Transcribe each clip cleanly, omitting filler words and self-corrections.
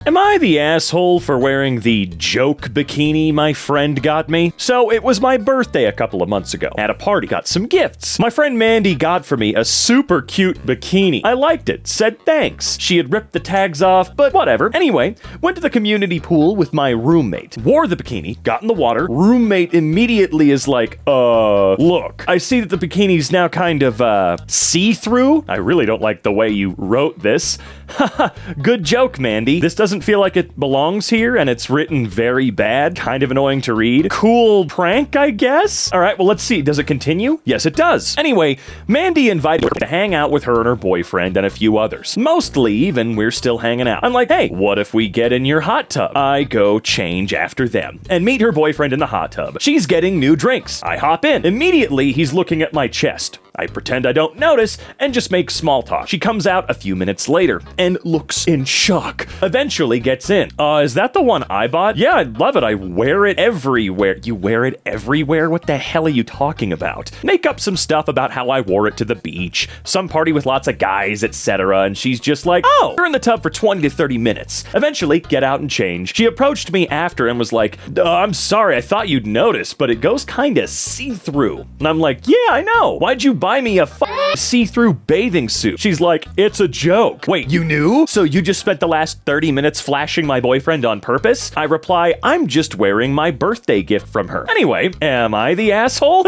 Am I the asshole for wearing the joke bikini my friend got me? So it was my birthday a couple of months ago. At a party, got some gifts. My friend Mandy got for me a super cute bikini. I liked it, said thanks. She had ripped the tags off, but whatever. Anyway, went to the community pool with my roommate. Wore the bikini, got in the water. Roommate immediately is like, look, I see that the bikini's now kind of, see-through. I really don't like the way you wrote this. Haha, good joke, Mandy. This doesn't feel like it belongs here, and it's written very bad, kind of annoying to read. Cool prank, I guess? All right, well, let's see. Does it continue? Yes, it does. Anyway, Mandy invited her to hang out with her and her boyfriend and a few others. Most leave, and we're still hanging out. I'm like, hey, what if we get in your hot tub? I go change after them and meet her boyfriend in the hot tub. She's getting new drinks. I hop in. Immediately, he's looking at my chest. I pretend I don't notice and just make small talk. She comes out a few minutes later and looks in shock. Eventually gets in. Is that the one I bought? Yeah, I love it. I wear it everywhere. You wear it everywhere? What the hell are you talking about? Make up some stuff about how I wore it to the beach, some party with lots of guys, etc. And she's just like, oh, you're in the tub for 20 to 30 minutes. Eventually, get out and change. She approached me after and was like, I'm sorry, I thought you'd notice, but it goes kinda see-through. And I'm like, yeah, I know. Why'd you buy me a see-through bathing suit? She's like, it's a joke. Wait, you knew? So you just spent the last 30 minutes flashing my boyfriend on purpose? I reply, I'm just wearing my birthday gift from her. Anyway, am I the asshole?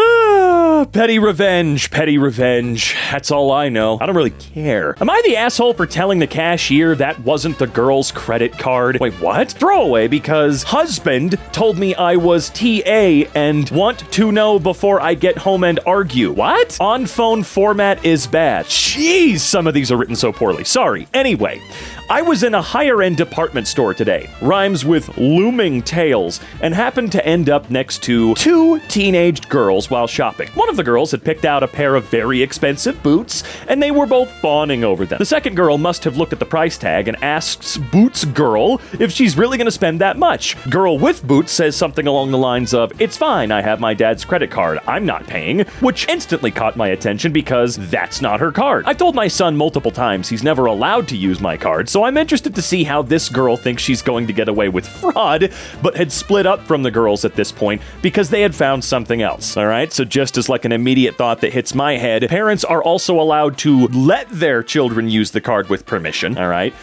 Petty revenge, petty revenge. That's all I know. I don't really care. Am I the asshole for telling the cashier that wasn't the girl's credit card? Wait, what? Throwaway because husband told me I was TA and want to know before I get home and argue. What? On phone format is bad. Jeez, some of these are written so poorly. Sorry. Anyway, I was in a higher-end department store today. Rhymes with looming tales, and happened to end up next to two teenaged girls while shopping. One of the girls had picked out a pair of very expensive boots, and they were both fawning over them. The second girl must have looked at the price tag and asks Boots Girl if she's really going to spend that much. Girl with boots says something along the lines of, it's fine, I have my dad's credit card, I'm not paying, which instantly caught my attention because that's not her card. I've told my son multiple times he's never allowed to use my card, so I'm interested to see how this girl thinks she's going to get away with fraud, but had split up from the girls at this point because they had found something else. All right, so just as like an immediate thought that hits my head, parents are also allowed to let their children use the card with permission. All right.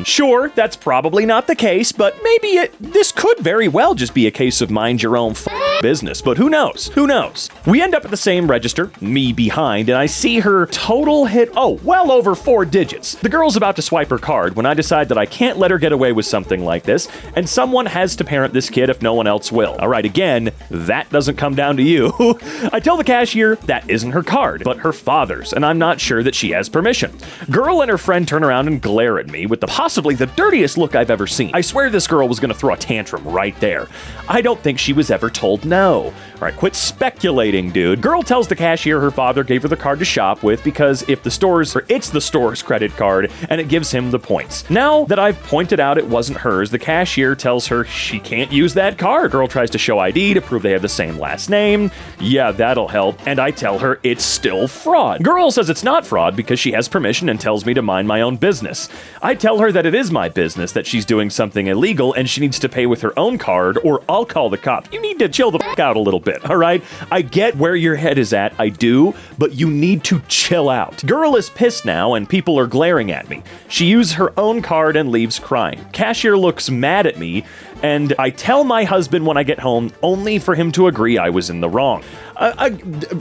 Sure, that's probably not the case, but maybe this could very well just be a case of mind your own business, but who knows? Who knows? We end up at the same register, me behind, and I see her total hit, well over 4 digits. The girl's about to swipe her card when I decide that I can't let her get away with something like this, and someone has to parent this kid if no one else will. All right, again, that doesn't come down to you. I tell the cashier that isn't her card, but her father's, and I'm not sure that she has permission. Girl and her friend turn around and glare at me with possibly the dirtiest look I've ever seen. I swear this girl was gonna throw a tantrum right there. I don't think she was ever told no. All right, quit speculating, dude. Girl tells the cashier her father gave her the card to shop with because it's the store's credit card and it gives him the points. Now that I've pointed out it wasn't hers, the cashier tells her she can't use that card. Girl tries to show ID to prove they have the same last name. Yeah, that'll help. And I tell her it's still fraud. Girl says it's not fraud because she has permission and tells me to mind my own business. I tell her that it is my business, that she's doing something illegal and she needs to pay with her own card or I'll call the cop. You need to chill the f*** out a little bit, all right? I get where your head is at, I do, but you need to chill out. Girl is pissed now and people are glaring at me. She uses her own card and leaves crying. Cashier looks mad at me and I tell my husband when I get home only for him to agree I was in the wrong.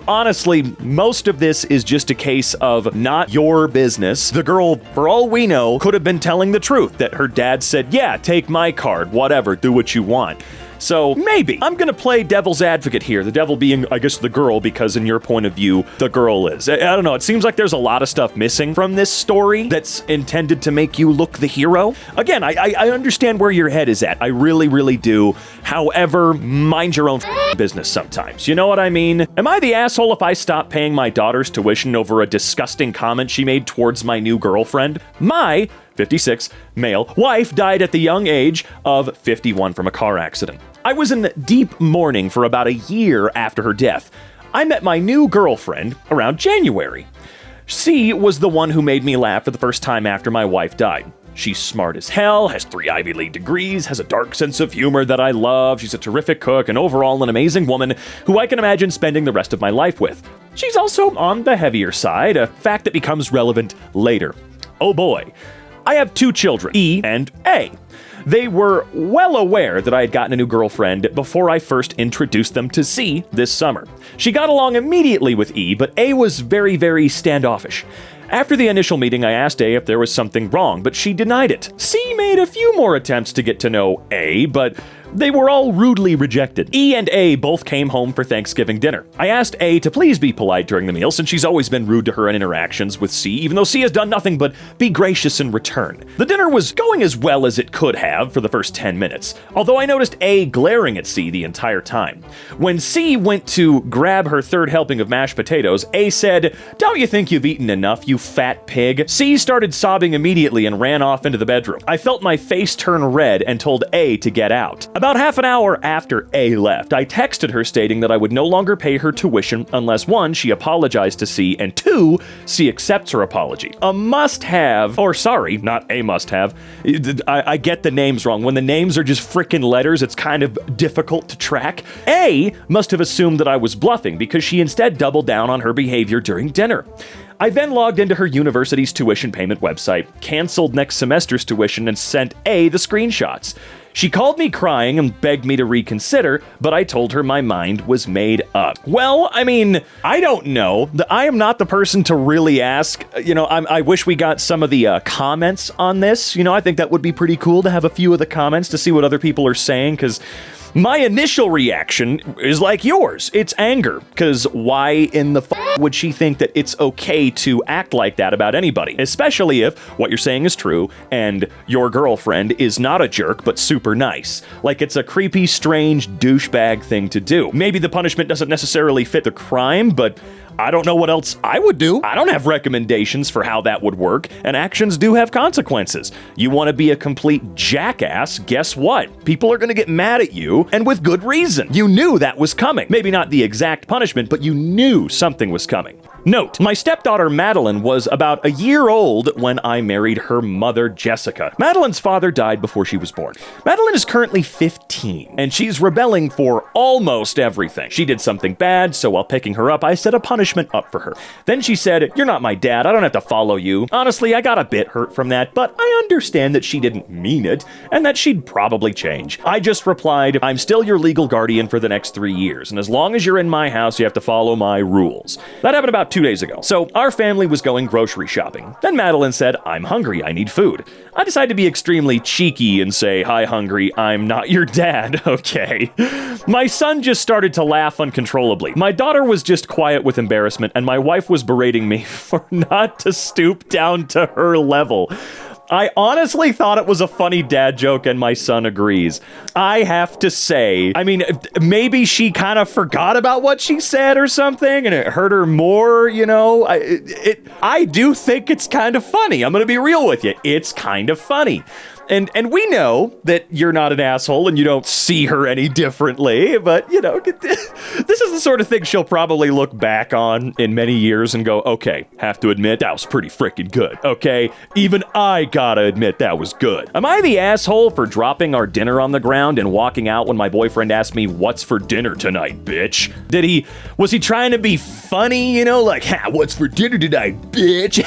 Honestly, most of this is just a case of not your business. The girl, for all we know, could have been telling the truth that her dad said, yeah, take my card, whatever, do what you want. So maybe I'm gonna play devil's advocate here, the devil being, I guess, the girl, because in your point of view, the girl is. I don't know, it seems like there's a lot of stuff missing from this story that's intended to make you look the hero. Again, I understand where your head is at. I really, really do. However, mind your own business sometimes. You know what I mean? Am I the asshole if I stop paying my daughter's tuition over a disgusting comment she made towards my new girlfriend? My 56, male, wife died at the young age of 51 from a car accident. I was in deep mourning for about a year after her death. I met my new girlfriend around January. She was the one who made me laugh for the first time after my wife died. She's smart as hell, has 3 Ivy League degrees, has a dark sense of humor that I love, she's a terrific cook, and overall an amazing woman who I can imagine spending the rest of my life with. She's also on the heavier side, a fact that becomes relevant later. Oh boy. I have 2 children, E and A. They were well aware that I had gotten a new girlfriend before I first introduced them to C this summer. She got along immediately with E, but A was very, very standoffish. After the initial meeting, I asked A if there was something wrong, but she denied it. C made a few more attempts to get to know A, but they were all rudely rejected. E and A both came home for Thanksgiving dinner. I asked A to please be polite during the meal, since she's always been rude to her in interactions with C, even though C has done nothing but be gracious in return. The dinner was going as well as it could have for the first 10 minutes, although I noticed A glaring at C the entire time. When C went to grab her 3rd helping of mashed potatoes, A said, "Don't you think you've eaten enough, you fat pig?" C started sobbing immediately and ran off into the bedroom. I felt my face turn red and told A to get out. About half an hour after A left, I texted her stating that I would no longer pay her tuition unless 1, she apologized to C, and 2, C accepts her apology. A must-have, or sorry, not a must-have. I get the names wrong. When the names are just frickin' letters, it's kind of difficult to track. A must have assumed that I was bluffing because she instead doubled down on her behavior during dinner. I then logged into her university's tuition payment website, canceled next semester's tuition, and sent A the screenshots. She called me crying and begged me to reconsider, but I told her my mind was made up. Well, I mean, I don't know. I am not the person to really ask. I wish we got some of the comments on this. I think that would be pretty cool to have a few of the comments to see what other people are saying, because my initial reaction is like yours. It's anger, because why in the would she think that it's okay to act like that about anybody? Especially if what you're saying is true and your girlfriend is not a jerk but super nice. Like it's a creepy, strange douchebag thing to do. Maybe the punishment doesn't necessarily fit the crime, but I don't know what else I would do. I don't have recommendations for how that would work, and actions do have consequences. You want to be a complete jackass, guess what? People are going to get mad at you, and with good reason. You knew that was coming. Maybe not the exact punishment, but you knew something was coming. Note, my stepdaughter Madeline was about a year old when I married her mother, Jessica. Madeline's father died before she was born. Madeline is currently 15, and she's rebelling for almost everything. She did something bad, so while picking her up, I set a punishment up for her. Then she said, "You're not my dad, I don't have to follow you." Honestly, I got a bit hurt from that, but I understand that she didn't mean it, and that she'd probably change. I just replied, "I'm still your legal guardian for the next 3 years, and as long as you're in my house, you have to follow my rules." That happened about 2 days ago. So our family was going grocery shopping. Then Madeline said, "I'm hungry, I need food." I decided to be extremely cheeky and say, "Hi, hungry, I'm not your dad." Okay. My son just started to laugh uncontrollably. My daughter was just quiet with embarrassment, and my wife was berating me for not to stoop down to her level. I honestly thought it was a funny dad joke, and my son agrees. I have to say, maybe she kind of forgot about what she said or something, and it hurt her more, I do think it's kind of funny. I'm gonna be real with you. It's kind of funny. And we know that you're not an asshole and you don't see her any differently, but, this is the sort of thing she'll probably look back on in many years and go, "Okay, have to admit, that was pretty freaking good, okay? Even I gotta admit that was good." Am I the asshole for dropping our dinner on the ground and walking out when my boyfriend asked me, "What's for dinner tonight, bitch?" Was he trying to be funny, like, "Ha, what's for dinner tonight, bitch?"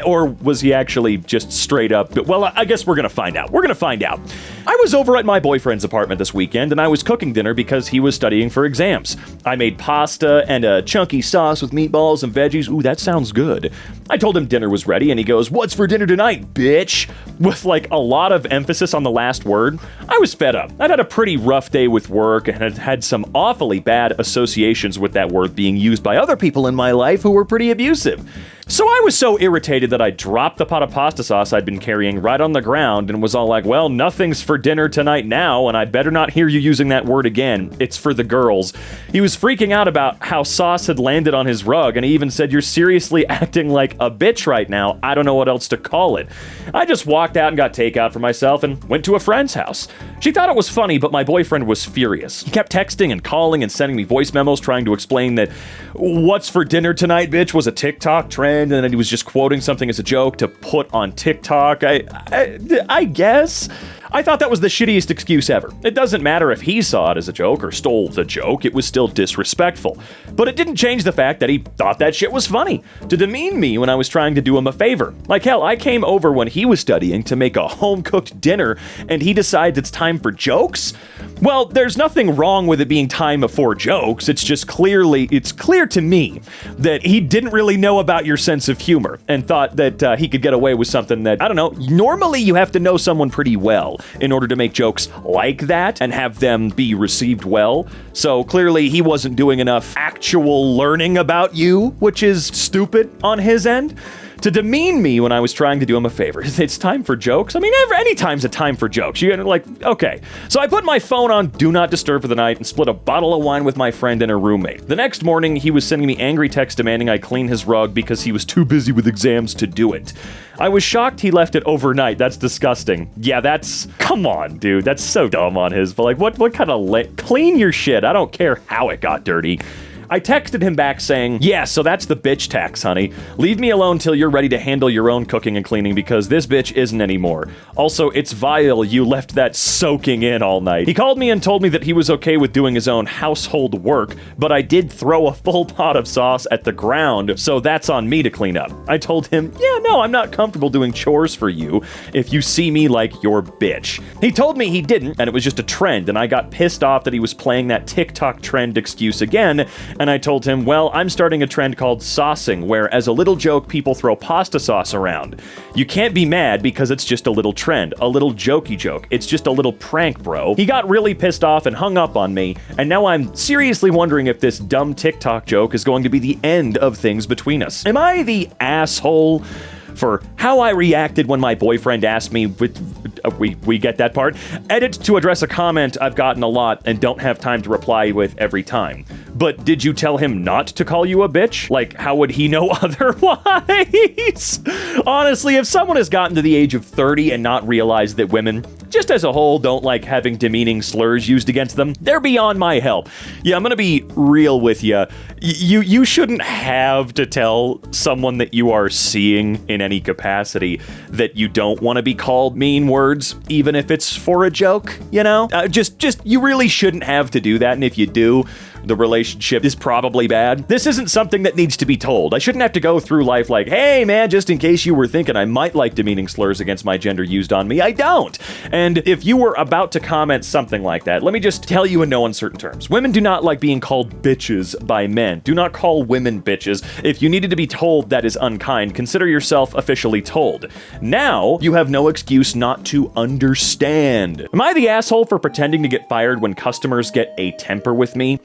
Or was he actually just straight up, well, I guess we're gonna find out. We're gonna find out. I was over at my boyfriend's apartment this weekend, and I was cooking dinner because he was studying for exams. I made pasta and a chunky sauce with meatballs and veggies. Ooh, that sounds good. I told him dinner was ready, and he goes, "What's for dinner tonight, bitch?" With like a lot of emphasis on the last word. I was fed up. I'd had a pretty rough day with work and had had some awfully bad associations with that word being used by other people in my life who were pretty abusive. So I was so irritated that I dropped the pot of pasta sauce I'd been carrying right on the ground and was all like, "Well, nothing's for dinner tonight now, and I better not hear you using that word again. It's for the girls." He was freaking out about how sauce had landed on his rug, and he even said, "You're seriously acting like a bitch right now. I don't know what else to call it." I just walked out and got takeout for myself and went to a friend's house. She thought it was funny, but my boyfriend was furious. He kept texting and calling and sending me voice memos trying to explain that "What's for dinner tonight, bitch" was a TikTok trend friend, and then he was just quoting something as a joke to put on TikTok. I guess. I thought that was the shittiest excuse ever. It doesn't matter if he saw it as a joke or stole the joke, it was still disrespectful. But it didn't change the fact that he thought that shit was funny, to demean me when I was trying to do him a favor. Like hell, I came over when he was studying to make a home-cooked dinner, and he decides it's time for jokes? Well, there's nothing wrong with it being time for jokes, it's clear to me that he didn't really know about your sense of humor, and thought that he could get away with something that, I don't know, normally you have to know someone pretty well in order to make jokes like that and have them be received well. So clearly he wasn't doing enough actual learning about you, which is stupid on his end, to demean me when I was trying to do him a favor. It's time for jokes? I mean, any time's a time for jokes. You're like, okay. So I put my phone on Do Not Disturb for the night and split a bottle of wine with my friend and her roommate. The next morning, he was sending me angry texts demanding I clean his rug because he was too busy with exams to do it. I was shocked he left it overnight. That's disgusting. Yeah, come on, dude. That's so dumb on his, but like, what kind of clean your shit. I don't care how it got dirty. I texted him back saying, yeah, so that's the bitch tax, honey. Leave me alone till you're ready to handle your own cooking and cleaning because this bitch isn't anymore. Also, it's vile you left that soaking in all night. He called me and told me that he was okay with doing his own household work, but I did throw a full pot of sauce at the ground, so that's on me to clean up. I told him, yeah, no, I'm not comfortable doing chores for you if you see me like your bitch. He told me he didn't, and it was just a trend, and I got pissed off that he was playing that TikTok trend excuse again. And I told him, well, I'm starting a trend called saucing, where as a little joke, people throw pasta sauce around. You can't be mad because it's just a little trend, a little jokey joke. It's just a little prank, bro. He got really pissed off and hung up on me, and now I'm seriously wondering if this dumb TikTok joke is going to be the end of things between us. Am I the asshole for how I reacted when my boyfriend asked me, we get that part, edit to address a comment I've gotten a lot and don't have time to reply with every time? But did you tell him not to call you a bitch? Like, how would he know otherwise? Honestly, if someone has gotten to the age of 30 and not realized that women, just as a whole, don't like having demeaning slurs used against them, they're beyond my help. Yeah, I'm gonna be real with you. You shouldn't have to tell someone that you are seeing in any capacity that you don't want to be called mean words, even if it's for a joke, you know? You really shouldn't have to do that, and if you do, the relationship is probably bad. This isn't something that needs to be told. I shouldn't have to go through life like, hey man, just in case you were thinking I might like demeaning slurs against my gender used on me, I don't. And if you were about to comment something like that, let me just tell you in no uncertain terms. Women do not like being called bitches by men. Do not call women bitches. If you needed to be told that is unkind, consider yourself officially told. Now, you have no excuse not to understand. Am I the asshole for pretending to get fired when customers get a temper with me?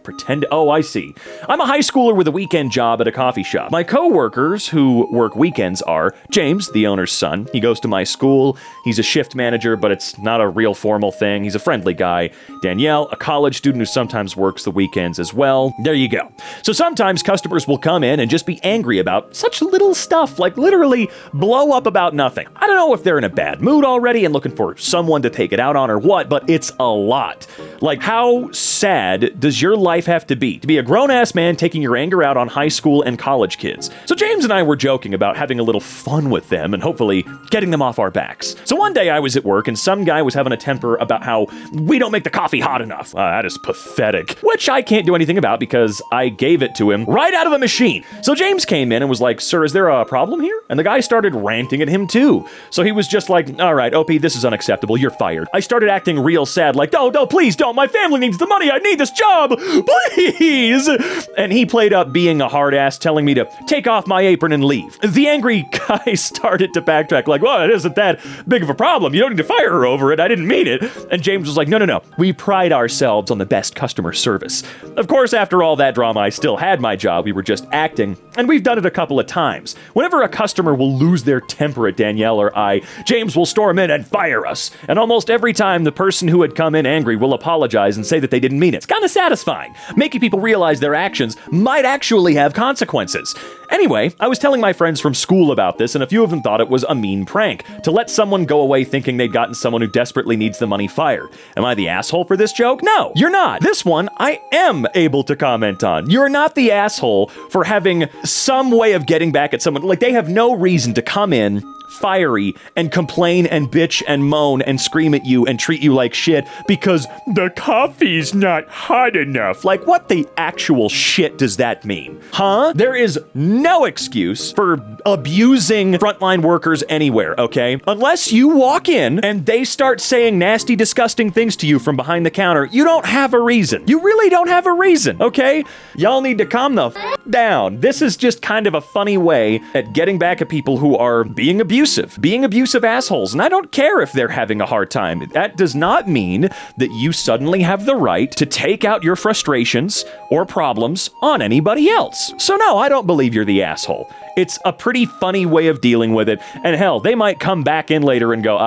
Oh, I see. I'm a high schooler with a weekend job at a coffee shop. My co-workers who work weekends are James, the owner's son. He goes to my school. He's a shift manager, but it's not a real formal thing. He's a friendly guy. Danielle, a college student who sometimes works the weekends as well. There you go. So sometimes customers will come in and just be angry about such little stuff, like literally blow up about nothing. I don't know if they're in a bad mood already and looking for someone to take it out on or what, but it's a lot. Like, how sad does your life have to be a grown-ass man taking your anger out on high school and college kids? So James and I were joking about having a little fun with them and hopefully getting them off our backs. So one day I was at work and some guy was having a temper about how we don't make the coffee hot enough. That is pathetic. Which I can't do anything about because I gave it to him right out of the machine. So James came in and was like, sir, is there a problem here? And the guy started ranting at him too. So he was just like, all right, OP, this is unacceptable. You're fired. I started acting real sad, like, no, please don't. My family needs the money. I need this job. Please. And he played up being a hard ass, telling me to take off my apron and leave. The angry guy started to backtrack, like, well, it isn't that big of a problem. You don't need to fire her over it. I didn't mean it. And James was like, no. We pride ourselves on the best customer service. Of course, after all that drama, I still had my job. We were just acting. And we've done it a couple of times. Whenever a customer will lose their temper at Danielle or I, James will storm in and fire us. And almost every time, the person who had come in angry will apologize apologize and say that they didn't mean it. It's kind of satisfying, making people realize their actions might actually have consequences. Anyway, I was telling my friends from school about this, and a few of them thought it was a mean prank to let someone go away thinking they'd gotten someone who desperately needs the money fired. Am I the asshole for this joke? No, you're not. This one I am able to comment on. You're not the asshole for having some way of getting back at someone. Like, they have no reason to come in fiery and complain and bitch and moan and scream at you and treat you like shit because the coffee's not hot enough. Like, what the actual shit does that mean? Huh? There is no excuse for abusing frontline workers anywhere, okay? Unless you walk in and they start saying nasty, disgusting things to you from behind the counter, you don't have a reason. You really don't have a reason, okay? Y'all need to calm the down. This is just kind of a funny way at getting back at people who are being abusive assholes. And I don't care if they're having a hard time. That does not mean that you suddenly have the right to take out your frustrations or problems on anybody else. So no, I don't believe you're the asshole. It's a pretty funny way of dealing with it. And hell, they might come back in later and go,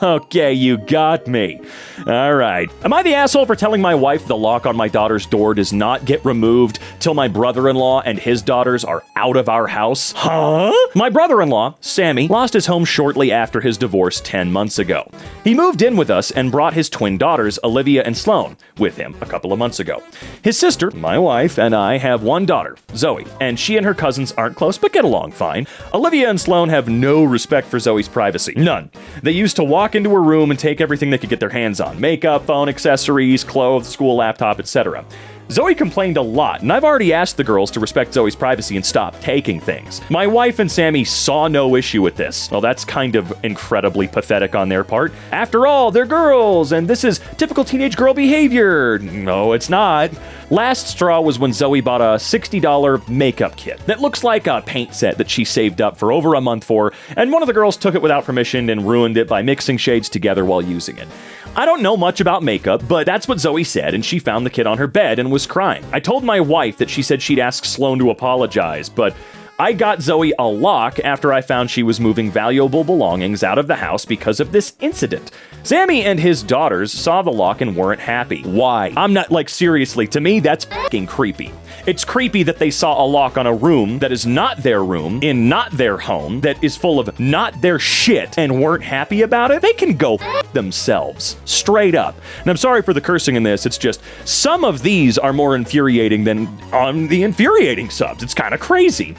okay, you got me. All right. Am I the asshole for telling my wife the lock on my daughter's door does not get removed till my brother-in-law and his daughters are out of our house? Huh? My brother-in-law, Sammy, lost his home shortly after his divorce 10 months ago. He moved in with us and brought his twin daughters, Olivia and Sloane, with him a couple of months ago. His sister, my wife, and I have one daughter, Zoe, and she and her cousins aren't close but get along fine. Olivia and Sloane have no respect for Zoe's privacy. None. They used to walk into her room and take everything they could get their hands on. Makeup, phone, accessories, clothes, school laptop, etc. Zoe complained a lot, and I've already asked the girls to respect Zoe's privacy and stop taking things. My wife and Sammy saw no issue with this. Well, that's kind of incredibly pathetic on their part. After all, they're girls, and this is typical teenage girl behavior. No, it's not. Last straw was when Zoe bought a $60 makeup kit that looks like a paint set that she saved up for over a month for, and one of the girls took it without permission and ruined it by mixing shades together while using it. I don't know much about makeup, but that's what Zoe said, and she found the kit on her bed and was crying. I told my wife that she said she'd ask Sloane to apologize, but I got Zoe a lock after I found she was moving valuable belongings out of the house because of this incident. Sammy and his daughters saw the lock and weren't happy. Why? I'm not, like, seriously, to me, that's fucking creepy. It's creepy that they saw a lock on a room that is not their room, in not their home, that is full of not their shit, and weren't happy about it. They can go themselves. Straight up. And I'm sorry for the cursing in this, it's just, some of these are more infuriating than on the infuriating subs. It's kind of crazy.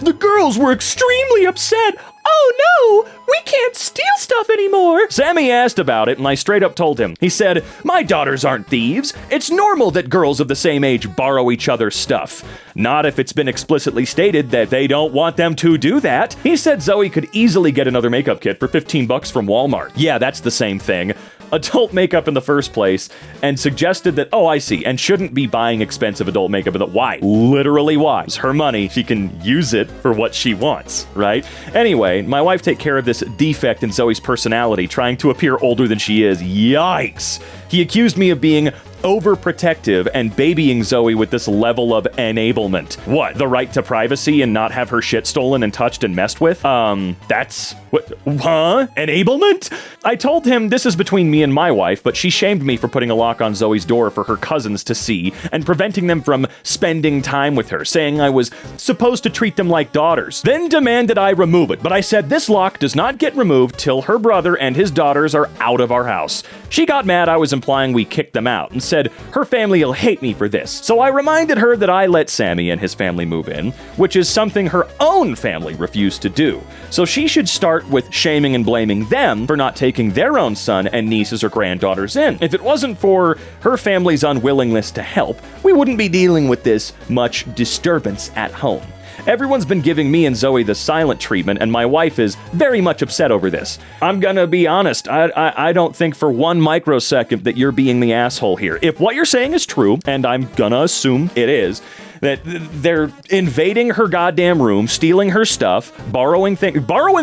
The girls were extremely upset. Oh no, we can't steal stuff anymore. Sammy asked about it and I straight up told him. He said, my daughters aren't thieves. It's normal that girls of the same age borrow each other's stuff. Not if it's been explicitly stated that they don't want them to do that. He said Zoe could easily get another makeup kit for $15 from Walmart. Yeah, that's the same thing. Adult makeup in the first place, and suggested that, oh, I see, and shouldn't be buying expensive adult makeup. But why? Literally why? It's her money. She can use it for what she wants, right? Anyway, my wife take care of this defect in Zoe's personality, trying to appear older than she is. Yikes! He accused me of being overprotective and babying Zoe with this level of enablement. What? The right to privacy and not have her shit stolen and touched and messed with? That's... what? Huh? Enablement? I told him this is between me and my wife, but she shamed me for putting a lock on Zoe's door for her cousins to see and preventing them from spending time with her, saying I was supposed to treat them like daughters. Then demanded I remove it, but I said this lock does not get removed till her brother and his daughters are out of our house. She got mad I was implying we kicked them out and said her family will hate me for this. So I reminded her that I let Sammy and his family move in, which is something her own family refused to do. So she should start with shaming and blaming them for not taking their own son and nieces or granddaughters in. If it wasn't for her family's unwillingness to help, we wouldn't be dealing with this much disturbance at home. Everyone's been giving me and Zoe the silent treatment, and my wife is very much upset over this. I'm gonna be honest, I don't think for one microsecond that you're being the asshole here. If what you're saying is true, and I'm gonna assume it is, that they're invading her goddamn room, stealing her stuff, borrowing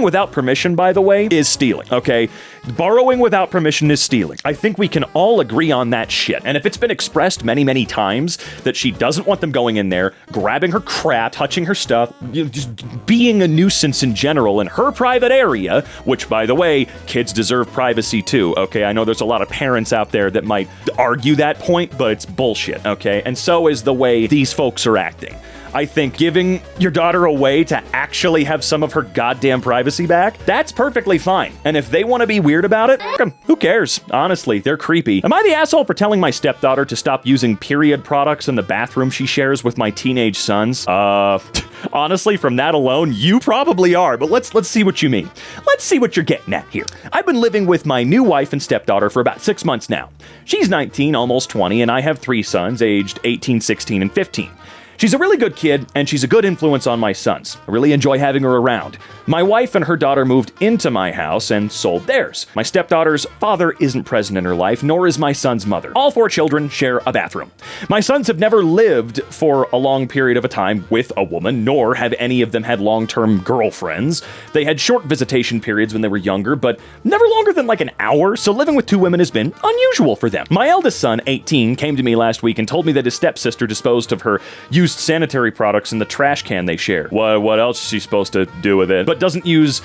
without permission, by the way, is stealing, okay? Borrowing without permission is stealing. I think we can all agree on that shit. And if it's been expressed many, many times that she doesn't want them going in there, grabbing her crap, touching her stuff, just being a nuisance in general in her private area, which, by the way, kids deserve privacy too, okay? I know there's a lot of parents out there that might argue that point, but it's bullshit, okay? And so is the way these folks are acting. I think giving your daughter a way to actually have some of her goddamn privacy back, that's perfectly fine. And if they want to be weird about it, fuck 'em. Who cares? Honestly, they're creepy. Am I the asshole for telling my stepdaughter to stop using period products in the bathroom she shares with my teenage sons? Honestly, from that alone, you probably are, but let's see what you mean. Let's see what you're getting at here. I've been living with my new wife and stepdaughter for about 6 months now. She's 19, almost 20, and I have 3 sons, aged 18, 16, and 15. She's a really good kid, and she's a good influence on my sons. I really enjoy having her around. My wife and her daughter moved into my house and sold theirs. My stepdaughter's father isn't present in her life, nor is my son's mother. All 4 children share a bathroom. My sons have never lived for a long period of a time with a woman, nor have any of them had long-term girlfriends. They had short visitation periods when they were younger, but never longer than like an hour, so living with 2 women has been unusual for them. My eldest son, 18, came to me last week and told me that his stepsister disposed of her used sanitary products in the trash can they share. What else is she supposed to do with it? But doesn't use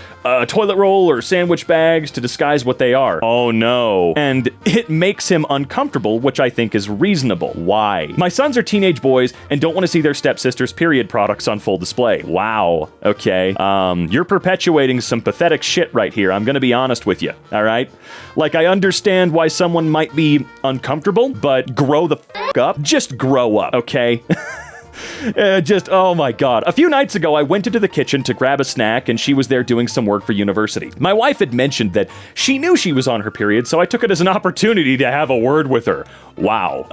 toilet roll or sandwich bags to disguise what they are. Oh no. And it makes him uncomfortable, which I think is reasonable. Why? My sons are teenage boys and don't want to see their stepsister's period products on full display. Wow. Okay. You're perpetuating some pathetic shit right here. I'm gonna be honest with you. All right? Like, I understand why someone might be uncomfortable, but grow the f*** up. Just grow up, okay? Oh my god. A few nights ago, I went into the kitchen to grab a snack and she was there doing some work for university. My wife had mentioned that she knew she was on her period, so I took it as an opportunity to have a word with her. Wow.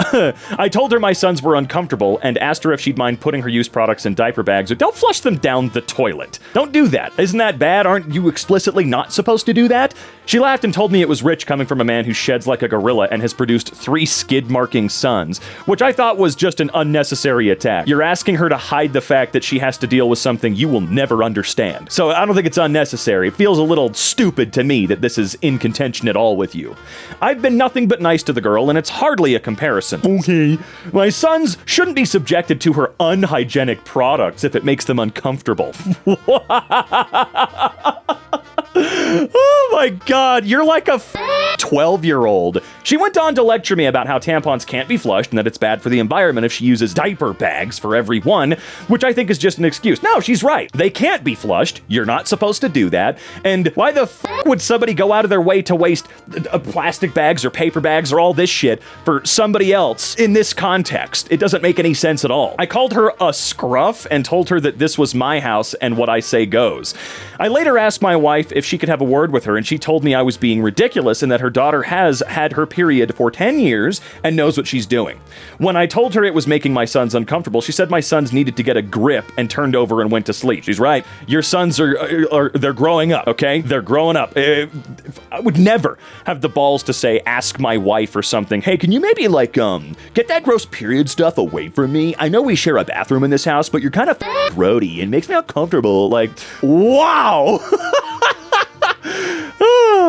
I told her my sons were uncomfortable and asked her if she'd mind putting her used products in diaper bags or don't flush them down the toilet. Don't do that. Isn't that bad? Aren't you explicitly not supposed to do that? She laughed and told me it was rich coming from a man who sheds like a gorilla and has produced 3 skid-marking sons, which I thought was just an unnecessary attack. You're asking her to hide the fact that she has to deal with something you will never understand. So I don't think it's unnecessary. It feels a little stupid to me that this is in contention at all with you. I've been nothing but nice to the girl, and it's hardly a comparison. Okay, my sons shouldn't be subjected to her unhygienic products if it makes them uncomfortable. Oh my god, you're like a 12-year-old. She went on to lecture me about how tampons can't be flushed and that it's bad for the environment if she uses diaper bags for every one, which I think is just an excuse. No, she's right. They can't be flushed. You're not supposed to do that. And why the would somebody go out of their way to waste plastic bags or paper bags or all this shit for somebody else in this context? It doesn't make any sense at all. I called her a scruff and told her that this was my house and what I say goes. I later asked my wife if she could have a word with her, and she told me I was being ridiculous and that her daughter has had her period for 10 years and knows what she's doing. When I told her it was making my sons uncomfortable, she said my sons needed to get a grip and turned over and went to sleep. She's right. Your sons they're growing up, okay? They're growing up. I would never have the balls to say, ask my wife or something, hey, can you maybe get that gross period stuff away from me? I know we share a bathroom in this house, but you're kind of grody and makes me uncomfortable. Like, wow.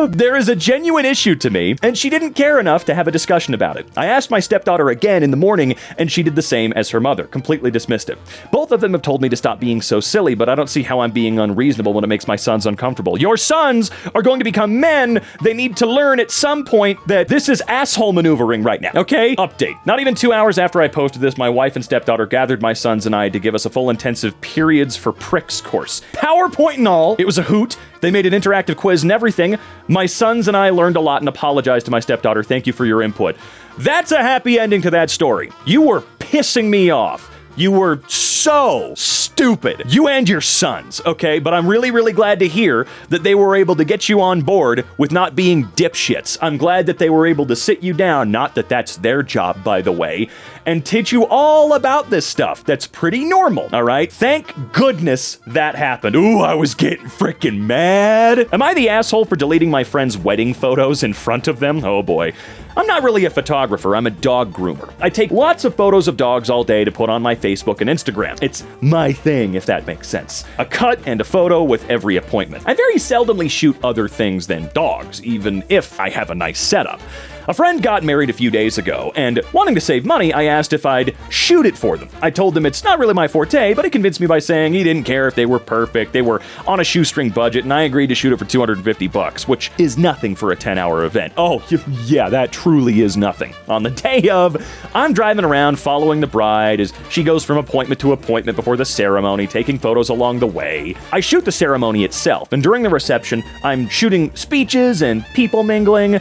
There is a genuine issue to me, and she didn't care enough to have a discussion about it. I asked my stepdaughter again in the morning, and she did the same as her mother, completely dismissed it. Both of them have told me to stop being so silly, but I don't see how I'm being unreasonable when it makes my sons uncomfortable. Your sons are going to become men. They need to learn at some point that this is asshole maneuvering right now, okay? Update. Not even 2 hours after I posted this, my wife and stepdaughter gathered my sons and I to give us a full intensive periods for pricks course. PowerPoint and all. It was a hoot. They made an interactive quiz and everything. My sons and I learned a lot and apologized to my stepdaughter. Thank you for your input. That's a happy ending to that story. You were pissing me off. You were so stupid. You and your sons, okay? But I'm really, really glad to hear that they were able to get you on board with not being dipshits. I'm glad that they were able to sit you down, not that that's their job, by the way, and teach you all about this stuff. That's pretty normal, all right? Thank goodness that happened. Ooh, I was getting freaking mad. Am I the asshole for deleting my friend's wedding photos in front of them? Oh boy. I'm not really a photographer, I'm a dog groomer. I take lots of photos of dogs all day to put on my Facebook and Instagram. It's my thing, if that makes sense. A cut and a photo with every appointment. I very seldomly shoot other things than dogs, even if I have a nice setup. A friend got married a few days ago, and wanting to save money, I asked if I'd shoot it for them. I told him it's not really my forte, but he convinced me by saying he didn't care if they were perfect, they were on a shoestring budget, and I agreed to shoot it for $250, which is nothing for a 10-hour event. Oh, yeah, that truly is nothing. On the day of, I'm driving around following the bride as she goes from appointment to appointment before the ceremony, taking photos along the way. I shoot the ceremony itself, and during the reception, I'm shooting speeches and people mingling.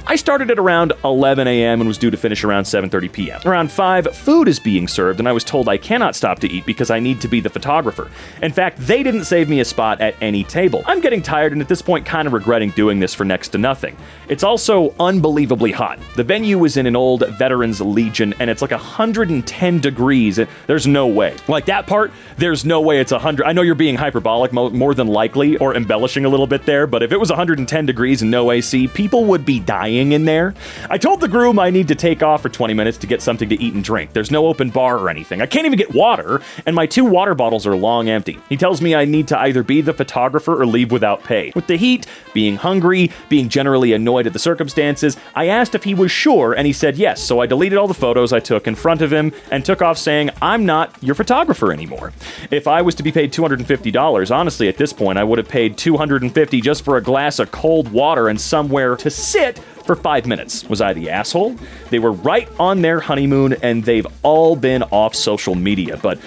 I started at around 11 a.m. and was due to finish around 7:30 p.m. Around 5, food is being served, and I was told I cannot stop to eat because I need to be the photographer. In fact, they didn't save me a spot at any table. I'm getting tired and at this point kind of regretting doing this for next to nothing. It's also unbelievably hot. The venue is in an old Veterans Legion, and it's like 110 degrees. There's no way. Like that part, there's no way it's 100. I know you're being hyperbolic more than likely, or embellishing a little bit there, but if it was 110 degrees and no AC, people would be dying in there. I told the groom I need to take off for 20 minutes to get something to eat and drink. There's no open bar or anything. I can't even get water, and my 2 water bottles are long empty. He tells me I need to either be the photographer or leave without pay. With the heat, being hungry, being generally annoyed at the circumstances, I asked if he was sure, and he said yes, so I deleted all the photos I took in front of him and took off saying, I'm not your photographer anymore. If I was to be paid $250, honestly, at this point, I would have paid $250 just for a glass of cold water and somewhere to sit for 5 minutes. Was I the asshole? They were right on their honeymoon, and they've all been off social media, but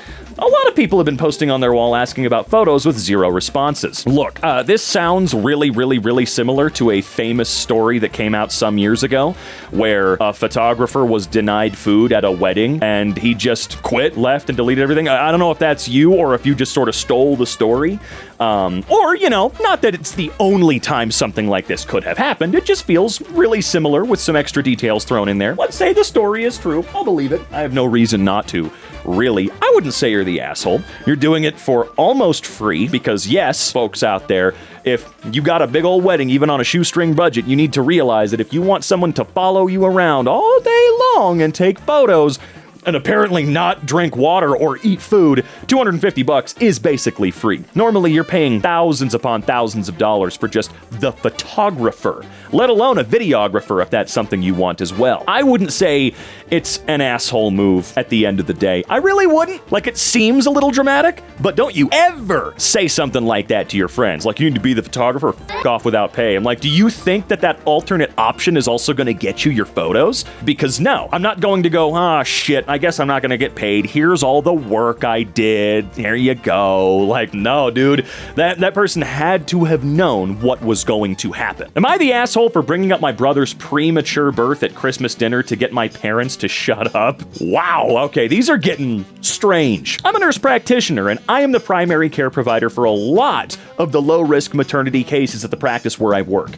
a lot of people have been posting on their wall asking about photos with 0 responses. Look, this sounds really similar to a famous story that came out some years ago where a photographer was denied food at a wedding and he just quit, left, and deleted everything. I don't know if that's you or if you just sort of stole the story. Or, not that it's the only time something like this could have happened. It just feels really similar with some extra details thrown in there. Let's say the story is true. I'll believe it. I have no reason not to. Really, I wouldn't say you're the asshole. You're doing it for almost free because, yes, folks out there, if you got a big old wedding, even on a shoestring budget, you need to realize that if you want someone to follow you around all day long and take photos, and apparently not drink water or eat food, $250 is basically free. Normally, you're paying thousands upon thousands of dollars for just the photographer, let alone a videographer if that's something you want as well. I wouldn't say it's an asshole move at the end of the day. I really wouldn't. Like, it seems a little dramatic, but don't you ever say something like that to your friends. Like, you need to be the photographer, f*** off without pay. I'm like, do you think that alternate option is also going to get you your photos? Because no, I'm not going to go, shit, I guess I'm not going to get paid. Here's all the work I did. Here you go. Like, no, dude, that person had to have known what was going to happen. Am I the asshole for bringing up my brother's premature birth at Christmas dinner to get my parents to shut up? Wow, okay, these are getting strange. I'm a nurse practitioner, and I am the primary care provider for a lot of the low-risk maternity cases at the practice where I work.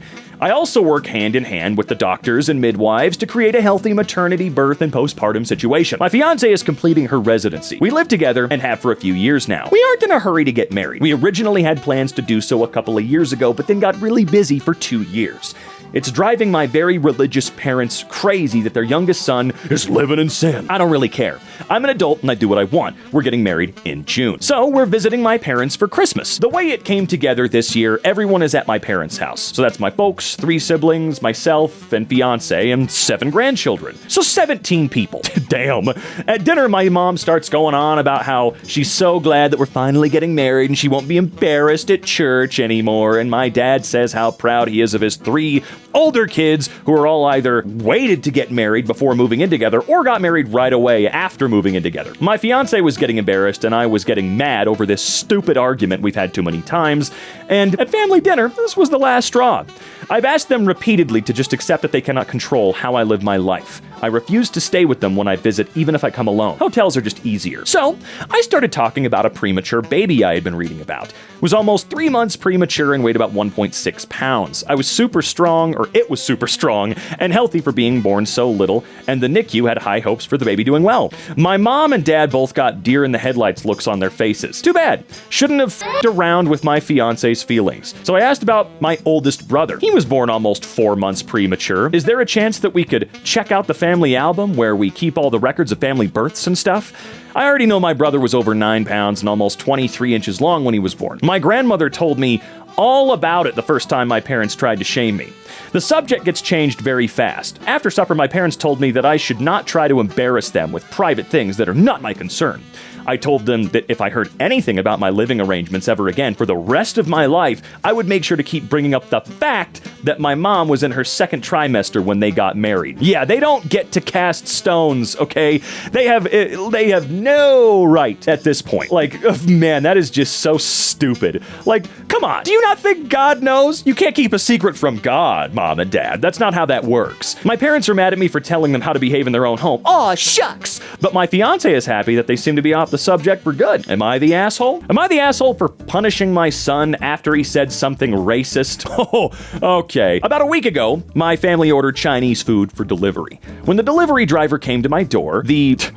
I also work hand in hand with the doctors and midwives to create a healthy maternity, birth, and postpartum situation. My fiance is completing her residency. We live together and have for a few years now. We aren't in a hurry to get married. We originally had plans to do so a couple of years ago, but then got really busy for 2 years. It's driving my very religious parents crazy that their youngest son is living in sin. I don't really care. I'm an adult and I do what I want. We're getting married in June. So we're visiting my parents for Christmas. The way it came together this year, everyone is at my parents' house. So that's my folks, 3 siblings, myself, and fiance, and 7 grandchildren. So 17 people. Damn. At dinner, my mom starts going on about how she's so glad that we're finally getting married and she won't be embarrassed at church anymore. And my dad says how proud he is of his 3 older kids who are all either waited to get married before moving in together or got married right away after moving in together. My fiance was getting embarrassed and I was getting mad over this stupid argument we've had too many times, and at family dinner, this was the last straw. I've asked them repeatedly to just accept that they cannot control how I live my life. I refuse to stay with them when I visit, even if I come alone. Hotels are just easier. So, I started talking about a premature baby I had been reading about. It was almost 3 months premature and weighed about 1.6 pounds. I was super strong, or it was super strong, and healthy for being born so little, and the NICU had high hopes for the baby doing well. My mom and dad both got deer-in-the-headlights looks on their faces. Too bad. Shouldn't have f***ed around with my fiance's feelings. So I asked about my oldest brother. He was born almost 4 months premature. Is there a chance that we could check out the family album where we keep all the records of family births and stuff? I already know my brother was over 9 pounds and almost 23 inches long when he was born. My grandmother told me all about it the first time my parents tried to shame me. The subject gets changed very fast. After supper, my parents told me that I should not try to embarrass them with private things that are not my concern. I told them that if I heard anything about my living arrangements ever again for the rest of my life, I would make sure to keep bringing up the fact that my mom was in her second trimester when they got married. Yeah, they don't get to cast stones, okay? They have no right at this point. Like, man, that is just so stupid. Like, come on. Do you not think God knows? You can't keep a secret from God, Mom and Dad. That's not how that works. My parents are mad at me for telling them how to behave in their own home. Aw, shucks. But my fiance is happy that they seem to be off the subject for good. Am I the asshole? Am I the asshole for punishing my son after he said something racist? Oh, okay. About a week ago, my family ordered Chinese food for delivery. When the delivery driver came to my door,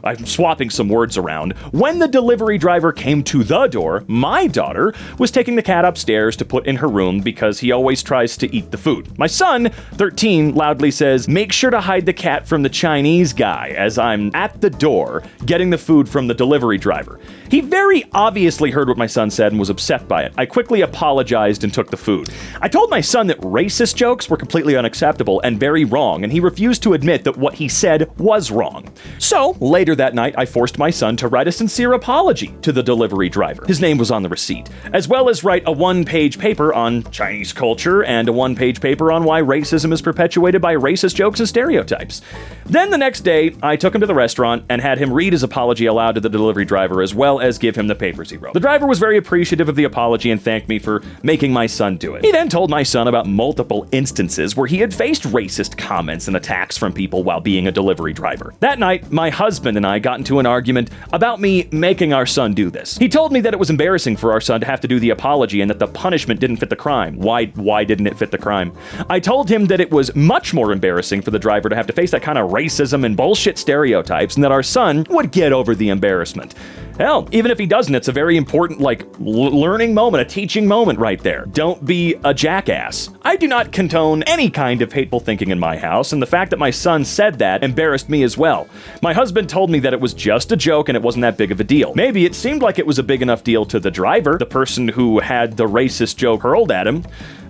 I'm swapping some words around. When the delivery driver came to the door, my daughter was taking the cat upstairs to put in her room because he always tries to eat the food. My son, 13, loudly says, "Make sure to hide the cat from the Chinese guy," as I'm at the door getting the food from the delivery driver. He very obviously heard what my son said and was upset by it. I quickly apologized and took the food. I told my son that racist jokes were completely unacceptable and very wrong, and he refused to admit that what he said was wrong. So, later that night, I forced my son to write a sincere apology to the delivery driver. His name was on the receipt, as well as write a one-page paper on Chinese culture and a one-page paper on why racism is perpetuated by racist jokes and stereotypes. Then the next day, I took him to the restaurant and had him read his apology aloud to the delivery driver, as well as give him the papers he wrote. The driver was very appreciative of the apology and thanked me for making my son do it. He then told my son about multiple instances where he had faced racist comments and attacks from people while being a delivery driver. That night, my husband and I got into an argument about me making our son do this. He told me that it was embarrassing for our son to have to do the apology and that the punishment didn't fit the crime. Why didn't it fit the crime? I told him that it was much more embarrassing for the driver to have to face that kind of racism and bullshit stereotypes, and that our son would get over the embarrassment. Hell, even if he doesn't, it's a very important, learning moment, a teaching moment right there. Don't be a jackass. I do not condone any kind of hateful thinking in my house, and the fact that my son said that embarrassed me as well. My husband told me that it was just a joke and it wasn't that big of a deal. Maybe it seemed like it was a big enough deal to the driver, the person who had the racist joke hurled at him.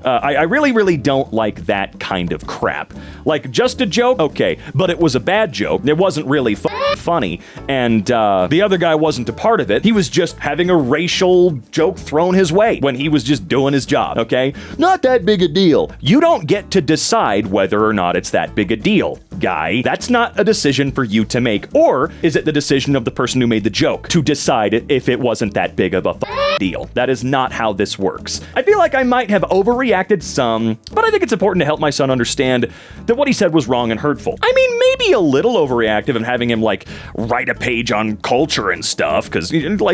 I really don't like that kind of crap. Like, just a joke? Okay, but it was a bad joke. It wasn't really funny, and the other guy wasn't a part of it. He was just having a racial joke thrown his way when he was just doing his job, okay? Not that big a deal. You don't get to decide whether or not it's that big a deal, guy. That's not a decision for you to make. Or is it the decision of the person who made the joke to decide if it wasn't that big of a deal? That is not how this works. I feel like I might have overreacted some, but I think it's important to help my son understand that what he said was wrong and hurtful. I mean, maybe a little overreactive in having him, write a page on culture and stuff, because,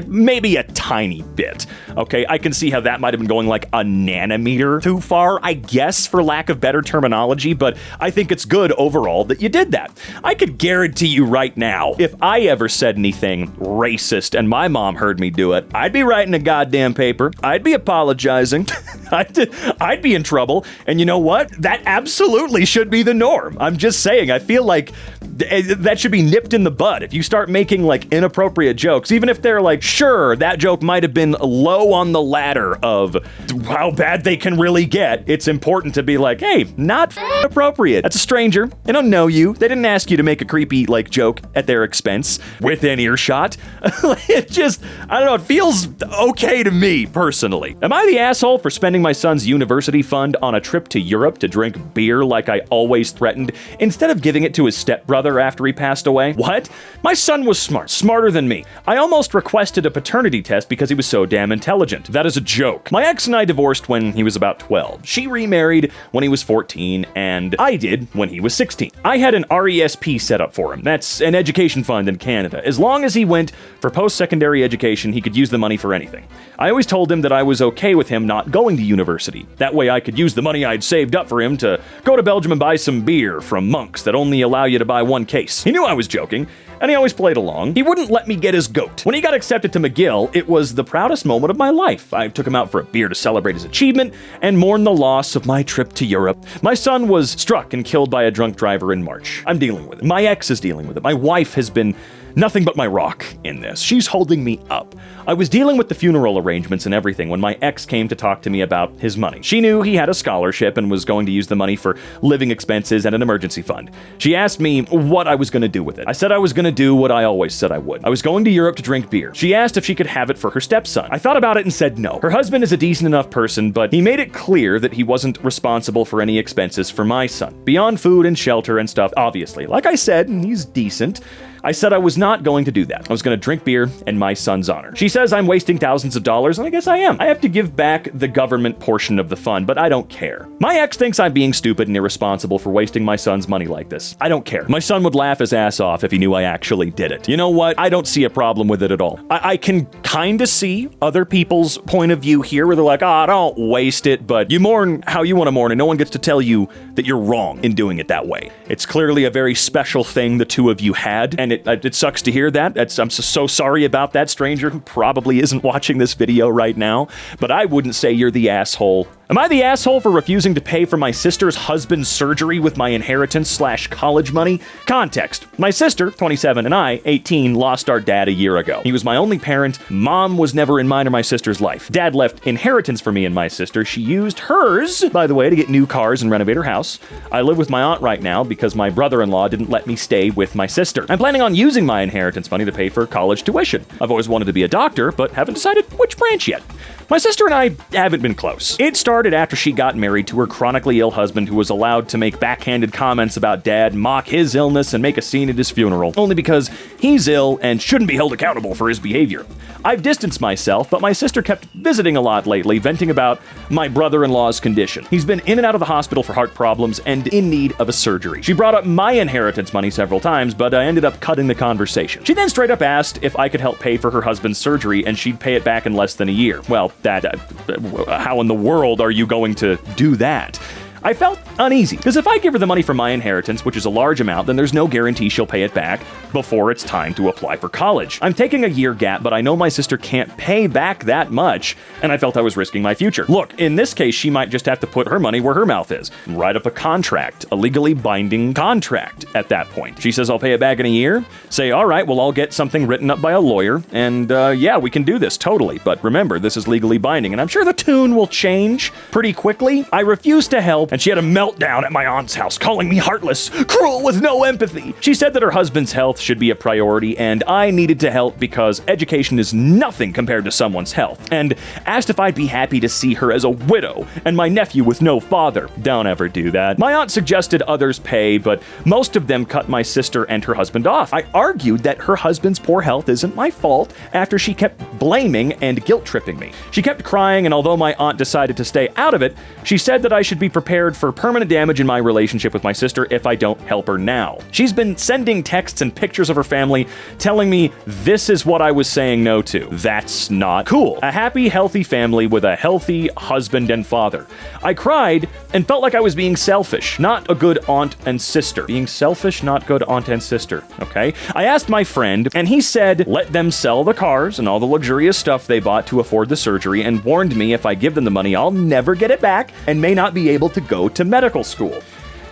maybe a tiny bit. Okay, I can see how that might have been going, a nanometer too far, I guess, for lack of better terminology, but I think it's good overall that you did that. I could guarantee you right now, if I ever said anything racist and my mom heard me do it, I'd be writing a goddamn paper. I'd be apologizing. I'd be in trouble. And you know what? That absolutely should be the norm. I'm just saying, I feel like that should be nipped in the bud. If you start making inappropriate jokes, even if they're sure, that joke might have been low on the ladder of how bad they can really get, it's important to be hey, not appropriate. That's a stranger. They don't know you. They didn't ask you to make a creepy joke at their expense within earshot. It just, I don't know, it feels okay to me personally. Am I the asshole for spending spending my son's university fund on a trip to Europe to drink beer like I always threatened, instead of giving it to his stepbrother after he passed away? What? My son was smart, smarter than me. I almost requested a paternity test because he was so damn intelligent. That is a joke. My ex and I divorced when he was about 12. She remarried when he was 14, and I did when he was 16. I had an RESP set up for him. That's an education fund in Canada. As long as he went for post-secondary education, he could use the money for anything. I always told him that I was okay with him not going to university. That way I could use the money I'd saved up for him to go to Belgium and buy some beer from monks that only allow you to buy one case. He knew I was joking, and he always played along. He wouldn't let me get his goat. When he got accepted to McGill, it was the proudest moment of my life. I took him out for a beer to celebrate his achievement and mourn the loss of my trip to Europe. My son was struck and killed by a drunk driver in March. I'm dealing with it. My ex is dealing with it. My wife has been nothing but my rock in this. She's holding me up. I was dealing with the funeral arrangements and everything when my ex came to talk to me about his money. She knew he had a scholarship and was going to use the money for living expenses and an emergency fund. She asked me what I was going to do with it. I said I was going to do what I always said I would. I was going to Europe to drink beer. She asked if she could have it for her stepson. I thought about it and said no. Her husband is a decent enough person, but he made it clear that he wasn't responsible for any expenses for my son, beyond food and shelter and stuff, obviously. Like I said, he's decent. I said I was not going to do that. I was going to drink beer in my son's honor. She says I'm wasting thousands of dollars, and I guess I am. I have to give back the government portion of the fund, but I don't care. My ex thinks I'm being stupid and irresponsible for wasting my son's money like this. I don't care. My son would laugh his ass off if he knew I actually did it. You know what? I don't see a problem with it at all. I can kind of see other people's point of view here where they're like, don't waste it, but you mourn how you want to mourn, and no one gets to tell you that you're wrong in doing it that way. It's clearly a very special thing the two of you had, and it sucks to hear that. I'm so sorry about that, stranger who probably isn't watching this video right now, but I wouldn't say you're the asshole. Am I the asshole for refusing to pay for my sister's husband's surgery with my inheritance/college money? Context. My sister, 27, and I, 18, lost our dad a year ago. He was my only parent. Mom was never in mine or my sister's life. Dad left inheritance for me and my sister. She used hers, by the way, to get new cars and renovate her house. I live with my aunt right now because my brother-in-law didn't let me stay with my sister. I'm planning on using my inheritance money to pay for college tuition. I've always wanted to be a doctor, but haven't decided which branch yet. My sister and I haven't been close. It started after she got married to her chronically ill husband, who was allowed to make backhanded comments about Dad, mock his illness, and make a scene at his funeral, only because he's ill and shouldn't be held accountable for his behavior. I've distanced myself, but my sister kept visiting a lot lately, venting about my brother-in-law's condition. He's been in and out of the hospital for heart problems and in need of a surgery. She brought up my inheritance money several times, but I ended up cutting the conversation. She then straight up asked if I could help pay for her husband's surgery, and she'd pay it back in less than a year. Well, how in the world are you going to do that? I felt uneasy, because if I give her the money from my inheritance, which is a large amount, then there's no guarantee she'll pay it back before it's time to apply for college. I'm taking a year gap, but I know my sister can't pay back that much, and I felt I was risking my future. Look, in this case, she might just have to put her money where her mouth is, write up a contract, a legally binding contract at that point. She says I'll pay it back in a year. Say, all right, well, I'll get something written up by a lawyer, and yeah, we can do this, totally. But remember, this is legally binding, and I'm sure the tune will change pretty quickly. I refuse to help, and she had a meltdown at my aunt's house, calling me heartless, cruel, with no empathy. She said that her husband's health should be a priority, and I needed to help because education is nothing compared to someone's health, and asked if I'd be happy to see her as a widow and my nephew with no father. Don't ever do that. My aunt suggested others pay, but most of them cut my sister and her husband off. I argued that her husband's poor health isn't my fault after she kept blaming and guilt-tripping me. She kept crying, and although my aunt decided to stay out of it, she said that I should be prepared for permanent damage in my relationship with my sister if I don't help her now. She's been sending texts and pictures of her family telling me this is what I was saying no to. That's not cool. A happy, healthy family with a healthy husband and father. I cried and felt like I was being selfish, not a good aunt and sister. Being selfish, not good aunt and sister, okay? I asked my friend, and he said let them sell the cars and all the luxurious stuff they bought to afford the surgery, and warned me if I give them the money, I'll never get it back and may not be able to go to medical school.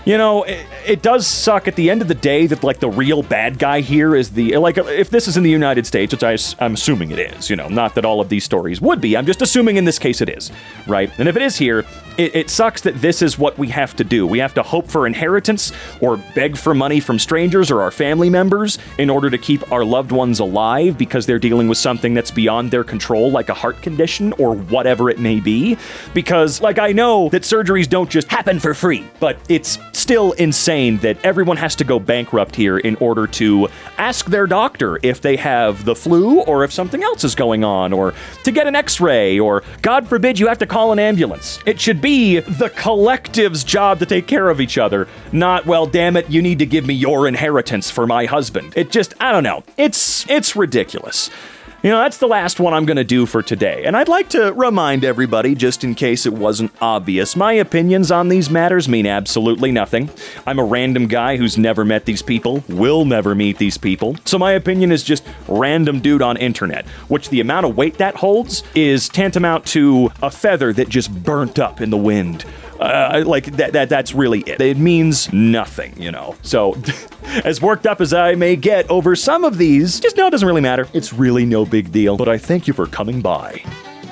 You know, it does suck at the end of the day that, like, the real bad guy here is if this is in the United States, which I'm assuming it is, you know, not that all of these stories would be, I'm just assuming in this case it is, right? And if it is here, It sucks that this is what we have to do. We have to hope for inheritance or beg for money from strangers or our family members in order to keep our loved ones alive because they're dealing with something that's beyond their control, like a heart condition or whatever it may be. Because, like, I know that surgeries don't just happen for free, but it's still insane that everyone has to go bankrupt here in order to ask their doctor if they have the flu or if something else is going on, or to get an x-ray, or God forbid you have to call an ambulance. It should be the collective's job to take care of each other, not, well, damn it, you need to give me your inheritance for my husband. It just, I don't know. It's ridiculous. You know, that's the last one I'm going to do for today. And I'd like to remind everybody, just in case it wasn't obvious, my opinions on these matters mean absolutely nothing. I'm a random guy who's never met these people, will never meet these people. So my opinion is just random dude on internet, which the amount of weight that holds is tantamount to a feather that just burnt up in the wind. That's really it. It means nothing, you know. So, as worked up as I may get over some of these, just know it doesn't really matter. It's really no big deal. But I thank you for coming by.